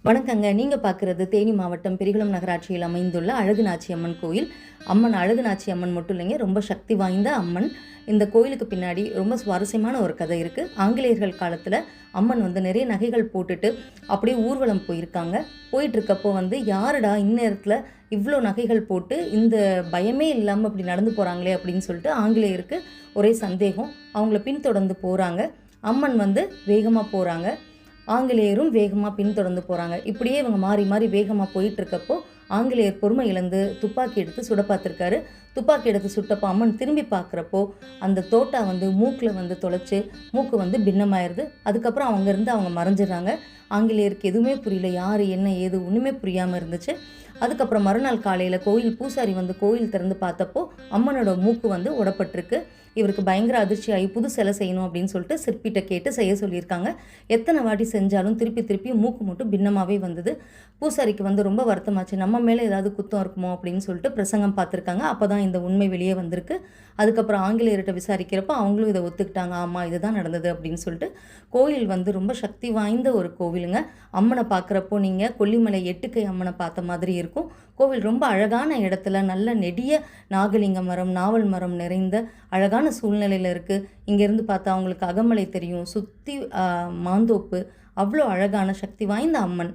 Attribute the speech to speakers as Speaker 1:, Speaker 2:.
Speaker 1: வணக்கங்க. நீங்க பார்க்குறது தேனி மாவட்டம் பெரிகுளம் நகராட்சியில் அமைந்துள்ள அழகுநாச்சி அம்மன் கோயில். அம்மன் அழகுநாச்சி அம்மன் மட்டும் இல்லைங்க, ரொம்ப சக்தி வாய்ந்த அம்மன். இந்த கோயிலுக்கு பின்னாடி ரொம்ப சுவாரஸ்யமான ஒரு கதை இருக்குது. ஆங்கிலேயர்கள் காலத்தில் அம்மன் நிறைய நகைகள் போட்டுட்டு அப்படியே ஊர்வலம் போயிருக்காங்க. போயிட்டுருக்கப்போ யாருடா இந்நேரத்தில் இவ்வளோ நகைகள் போட்டு இந்த பயமே இல்லாமல் இப்படி நடந்து போகிறாங்களே அப்படின்னு சொல்லிட்டு ஆங்கிலேயருக்கு ஒரே சந்தேகம். அவங்கள பின்தொடர்ந்து போகிறாங்க. அம்மன் வேகமாக போகிறாங்க. ஆங்கிலேயரும் வேகமாக பின்தொடர்ந்து போகிறாங்க. இப்படியே இவங்க மாறி மாறி வேகமாக போயிட்டுருக்கப்போ ஆங்கிலேயர் பொறுமை இழந்து துப்பாக்கி எடுத்து சுட பார்த்துருக்காரு. துப்பாக்கி எடுத்து சுட்டப்போ அம்மன் திரும்பி பார்க்குறப்போ அந்த தோட்டா மூக்கில் தொலைச்சி மூக்கு பின்னமாயிருது. அதுக்கப்புறம் அவங்க மறைஞ்சிடுறாங்க. ஆங்கிலேயருக்கு எதுவுமே புரியல, யார் என்ன ஏது ஒன்றுமே புரியாமல் இருந்துச்சு. அதுக்கப்புறம் மறுநாள் காலையில் கோயில் பூசாரி கோயில் திறந்து பார்த்தப்போ அம்மனோட மூக்கு உடப்பட்டிருக்கு. இவருக்கு பயங்கர அதிர்ச்சி ஆகி புது சிலை செய்யணும் அப்படின்னு சொல்லிட்டு சிற்பிட்ட கேட்டு செய்ய சொல்லியிருக்காங்க. எத்தனை வாட்டி செஞ்சாலும் திருப்பி மூக்கு மட்டும் பின்னமாகவே வந்தது. பூசாரிக்கு ரொம்ப வருத்தமாச்சு. நம்ம மேலே ஏதாவது குத்தம் இருக்குமோ அப்படின்னு சொல்லிட்டு பிரசங்கம் பார்த்துருக்காங்க. அப்போ தான் இந்த உண்மை வெளியே வந்திருக்கு. அதுக்கப்புறம் ஆங்கிலேயர்கிட்ட விசாரிக்கிறப்போ அவங்களும் இதை ஒத்துக்கிட்டாங்க. ஆமாம், இதுதான் நடந்தது அப்படின்னு சொல்லிட்டு. கோயில் ரொம்ப சக்தி வாய்ந்த ஒரு கோவிலுங்க. அம்மனை பார்க்குறப்போ நீங்கள் கொல்லிமலை எட்டுக்கை அம்மனை பார்த்த மாதிரி இருக்கும். கோவில் ரொம்ப அழகான இடத்துல நல்ல நெடிய நாகலிங்க மரம், நாவல் மரம் நிறைந்த அழகான சூழ்நிலையில் இருக்குது. இங்கேருந்து பார்த்தா அவங்களுக்கு அகமலை தெரியும், சுற்றி மாந்தோப்பு. அவ்வளோ அழகான சக்தி வாய்ந்த அம்மன்.